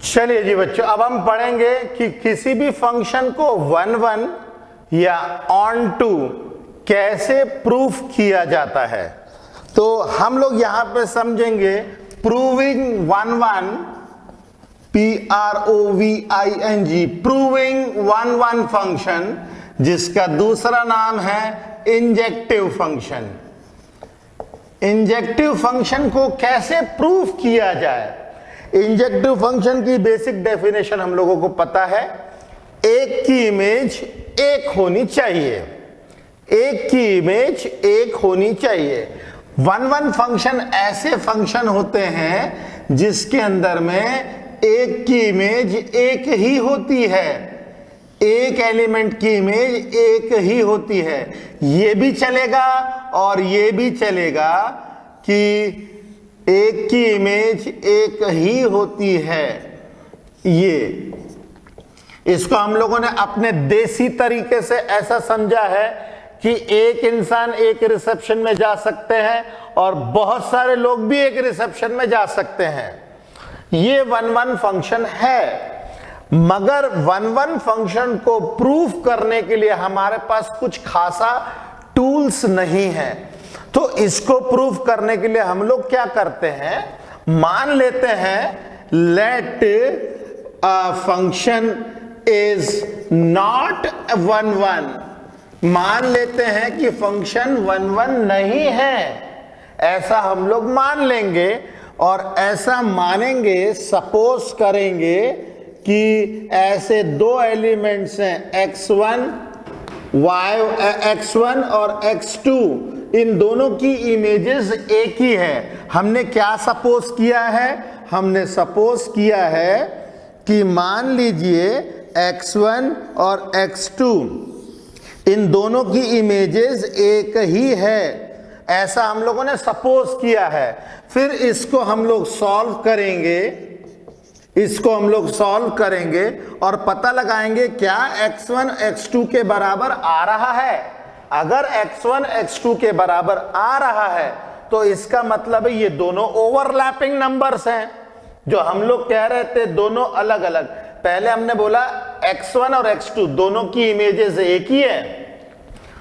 चलिए जी बच्चों, अब हम पढ़ेंगे कि किसी भी फंक्शन को 1 1 या ऑन टू कैसे प्रूफ किया जाता है। तो हम लोग यहां पे समझेंगे प्रूविंग 1 1, PROVING, प्रूविंग 1 1 फंक्शन, जिसका दूसरा नाम है इंजेक्टिव फंक्शन। इंजेक्टिव फंक्शन को कैसे प्रूफ किया जाए। इंजेक्टिव फंक्शन की बेसिक डेफिनेशन हम लोगों को पता है, एक की इमेज एक होनी चाहिए, एक की इमेज एक होनी चाहिए। 1 1 फंक्शन ऐसे फंक्शन होते हैं जिसके अंदर में एक की इमेज एक ही होती है, एक एलिमेंट की इमेज एक ही होती है। ये भी चलेगा और ये भी चलेगा कि एक की इमेज एक ही होती है। ये इसको हम लोगों ने अपने देसी तरीके से ऐसा समझा है कि एक इंसान एक रिसेप्शन में जा सकते हैं और बहुत सारे लोग भी एक रिसेप्शन में जा सकते हैं। ये 1 1 फंक्शन है, मगर 1 1 फंक्शन को प्रूफ करने के लिए हमारे पास कुछ खासा टूल्स नहीं है। तो इसको प्रूफ करने के लिए हम लोग क्या करते हैं, मान लेते हैं let a function is not 1 1, मान लेते हैं कि फंक्शन 1 1 नहीं है, ऐसा हम लोग मान लेंगे। और ऐसा मानेंगे, सपोज करेंगे कि ऐसे दो एलिमेंट्स हैं x1 और x2, इन दोनों की इमेजेस एक ही है। हमने क्या सपोज किया है, हमने सपोज किया है कि मान लीजिए x1 और x2 इन दोनों की इमेजेस एक ही है, ऐसा हम लोगों ने सपोज किया है। फिर इसको हम लोग सॉल्व करेंगे, इसको हम लोग सॉल्व करेंगे और पता लगाएंगे क्या x1 x2 के बराबर आ रहा है। अगर x1 x2 के बराबर आ रहा है तो इसका मतलब है ये दोनों ओवरलैपिंग नंबर्स हैं। जो हम लोग कह रहे थे दोनों अलग अलग, पहले हमने बोला x1 और x2 दोनों की इमेजेस एक ही है,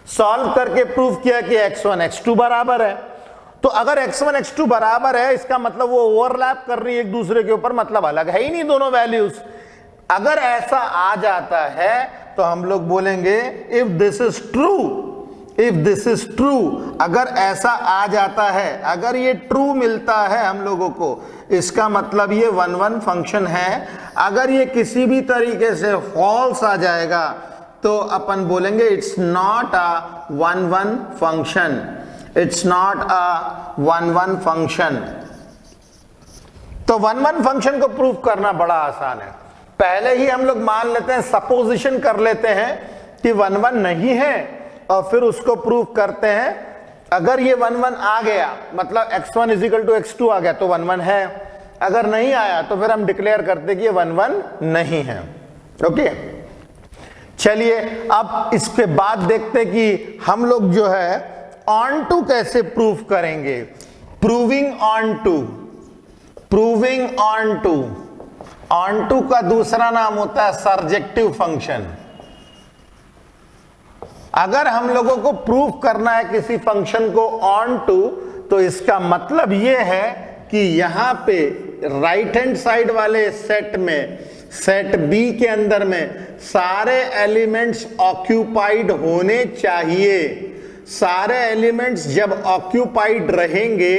सॉल्व करके प्रूफ किया कि x1 x2 बराबर है। तो अगर x1 x2 बराबर है इसका मतलब वो ओवरलैप कर रही है एक दूसरे के ऊपर, मतलब अलग है ही नहीं दोनों वैल्यूज। अगर ऐसा आ जाता है तो हम लोग बोलेंगे if this is true, if this is true, अगर ऐसा आ जाता है, अगर ये ट्रू मिलता है हम लोगों को, इसका मतलब ये 1 1 फंक्शन है। अगर ये किसी भी तरीके से फॉल्स आ जाएगा तो अपन बोलेंगे it's not a 1 1 function, it's not a 1 1 function. तो 1 1 फंक्शन को प्रूफ करना बड़ा आसान है। पहले ही हम लोग मान लेते हैं, सपोजिशन कर लेते हैं कि 1 1 नहीं है और फिर उसको प्रूफ करते हैं। अगर ये 1 1 आ गया मतलब x1 = x2 आ गया तो 1 1 है, अगर नहीं आया तो फिर हम डिक्लेयर करते कि ये 1 1 नहीं है। ओके, चलिए अब इसके बाद देखते कि हम लोग जो है ऑन टू कैसे प्रूफ करेंगे। Proving onto, proving onto, onto का दूसरा नाम होता है सर्जेक्टिव फंक्शन। अगर हम लोगों को प्रूफ करना है किसी फंक्शन को ऑन टू, तो इसका मतलब यह है कि यहां पे राइट हैंड साइड वाले सेट में, सेट बी के अंदर में सारे एलिमेंट्स ऑक्यूपाइड होने चाहिए। सारे एलिमेंट्स जब ऑक्यूपाइड रहेंगे,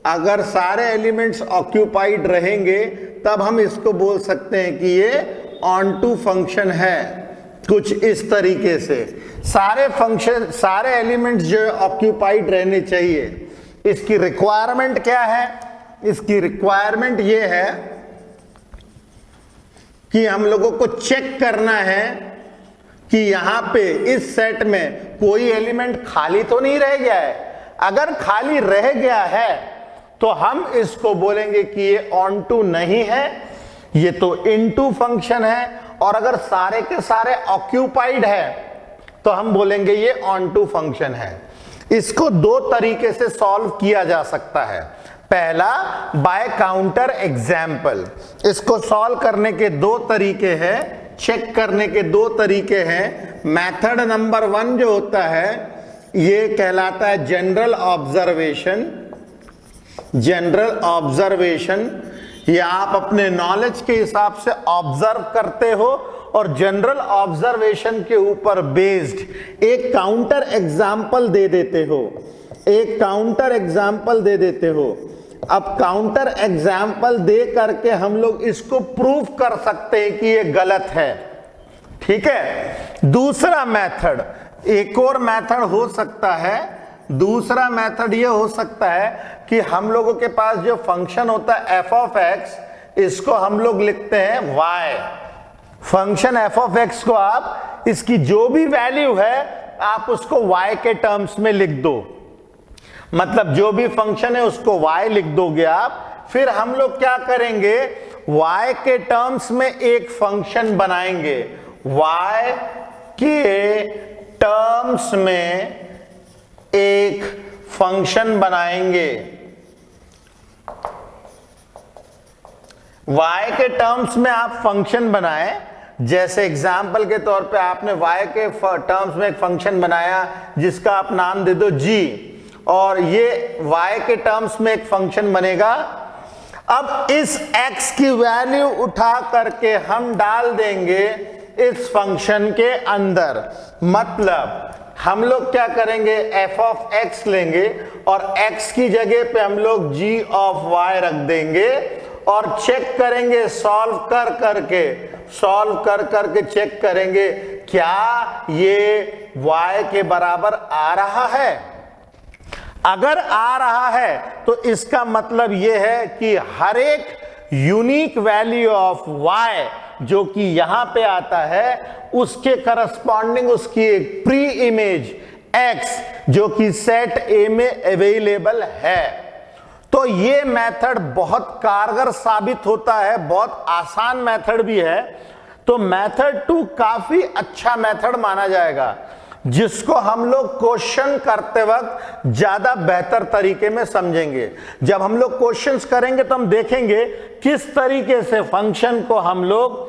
अगर सारे एलिमेंट्स ऑक्यूपाइड रहेंगे तब हम इसको बोल सकते हैं कि ये ऑन टू फंक्शन है। कुछ इस तरीके से सारे फंक्शन, सारे एलिमेंट्स जो ऑक्यूपाइड रहने चाहिए। इसकी रिक्वायरमेंट क्या है, इसकी रिक्वायरमेंट ये है कि हम लोगों को चेक करना है कि यहां पे इस सेट में कोई एलिमेंट खाली तो नहीं रह गया है। अगर खाली रह गया है तो हम इसको बोलेंगे कि ये ऑन टू नहीं है, ये तो इनटू फंक्शन है। और अगर सारे के सारे ऑक्यूपाइड है तो हम बोलेंगे ये ऑन टू फंक्शन है। इसको दो तरीके से सॉल्व किया जा सकता है। पहला बाय काउंटर एग्जाम्पल। इसको सॉल्व करने के दो तरीके हैं, चेक करने के दो तरीके हैं। मेथड नंबर 1 जो होता है ये कहलाता है जनरल ऑब्जर्वेशन। जनरल ऑब्जर्वेशन ये आप अपने नॉलेज के हिसाब से ऑब्जर्व करते हो और जनरल ऑब्जर्वेशन के ऊपर बेस्ड एक काउंटर एग्जाम्पल दे देते हो, एक काउंटर एग्जाम्पल दे देते हो। अब काउंटर एग्जाम्पल दे करके हम लोग इसको प्रूव कर सकते हैं कि ये गलत है, ठीक है। दूसरा मेथड, एक और मेथड हो सकता है, दूसरा मेथड ये हो सकता है कि हम लोगों के पास जो फंक्शन होता है एफ ऑफ एक्स, इसको हम लोग लिखते हैं y. Function f of x को आप इसकी जो भी वैल्यू है आप उसको वाई के टर्म्स में लिख दो, मतलब जो भी फंक्शन है उसको y लिख दोगे आप। फिर हम लोग क्या करेंगे, y के टर्म्स में एक फंक्शन बनाएंगे, y के टर्म्स में एक फंक्शन बनाएंगे। y के टर्म्स में आप फंक्शन बनाए, जैसे एग्जाम्पल के तौर पे आपने y के टर्म्स में एक फंक्शन बनाया जिसका आप नाम दे दो g, और ये y के टर्म्स में एक फंक्शन बनेगा। अब इस x की वैल्यू उठा करके हम डाल देंगे इस फंक्शन के अंदर, मतलब हम लोग क्या करेंगे, f ऑफ x लेंगे और x की जगह पे हम लोग g ऑफ y रख देंगे और चेक करेंगे, सॉल्व कर करके चेक करेंगे क्या ये y के बराबर आ रहा है। अगर आ रहा है तो इसका मतलब यह है कि हर एक यूनिक वैल्यू ऑफ y जो कि यहां पे आता है उसके करस्पॉन्डिंग उसकी एक प्री इमेज x जो कि सेट A में अवेलेबल है। तो ये मेथड बहुत कारगर साबित होता है, बहुत आसान मेथड भी है। तो मेथड 2 काफी अच्छा मेथड माना जाएगा, जिसको हम लोग क्वेश्चन करते वक्त ज्यादा बेहतर तरीके में समझेंगे। जब हम लोग क्वेश्चंस करेंगे तो हम देखेंगे किस तरीके से फंक्शन को हम लोग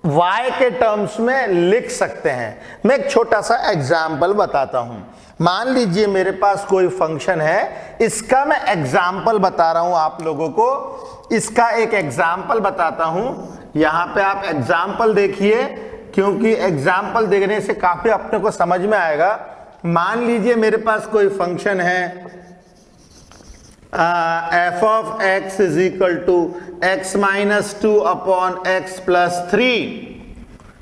y के टर्म्स में लिख सकते हैं। मैं एक छोटा सा एग्जाम्पल बताता हूं। मान लीजिए मेरे पास कोई फंक्शन है, इसका मैं एग्जाम्पल बता रहा हूं आप लोगों को, इसका एक एग्जाम्पल बताता हूं। यहां पे आप एग्जाम्पल देखिए, क्योंकि एग्जाम्पल देखने से काफी अपने को समझ में आएगा। मान लीजिए मेरे पास कोई फंक्शन है f of x is equal to x minus 2 upon x plus 3।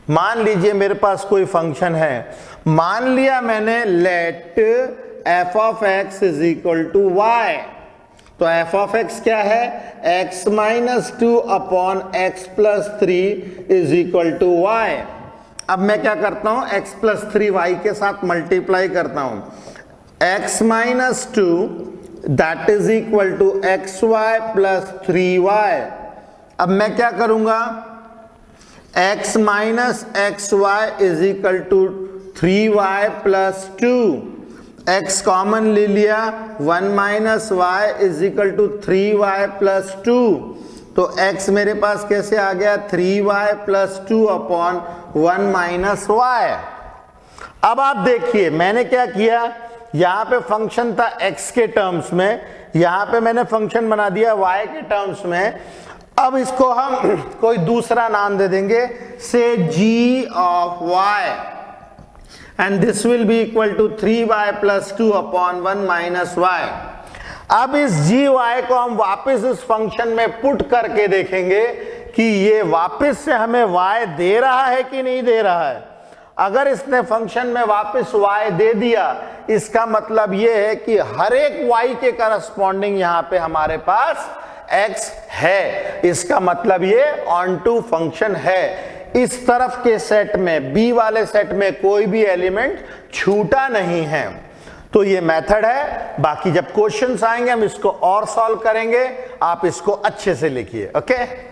मान लीजिए मेरे पास कोई फंक्शन है, मान लिया मैंने let f of x is equal to y। तो f ऑफ x क्या है, x minus 2 upon x plus 3 is equal to y। अब मैं क्या करता हूं, x प्लस 3y के साथ मल्टीप्लाई करता हूं, x minus 2 that is equal to xy plus 3y। अब मैं क्या करूंगा, x minus xy is equal to 3y plus 2, x common ले लिया, 1 minus y is equal to 3y plus 2। तो x मेरे पास कैसे आ गया, 3y plus 2 upon 1 minus y। अब आप देखिए मैंने क्या किया, यहां पे फंक्शन था x के टर्म्स में, यहां पे मैंने फंक्शन बना दिया y के टर्म्स में। अब इसको हम कोई दूसरा नाम दे देंगे, से g of y, and this will be equal to 3y plus 2 upon 1 minus y। अब इस gy को हम वापस इस फंक्शन में पुट करके देखेंगे कि ये वापस से हमें y दे रहा है कि नहीं दे रहा है। अगर इसने फंक्शन में वापस y दे दिया, इसका मतलब ये है कि हर एक y के करस्पॉन्डिंग यहां पे हमारे पास x है। इसका मतलब ये ऑन टू फंक्शन है। इस तरफ के सेट में, b वाले सेट में कोई भी एलिमेंट छूटा नहीं है। तो ये मेथड है। बाकी जब क्वेश्चंस आएंगे हम इसको और सॉल्व करेंगे, आप इसको अच्छे से लिखिए। ओके।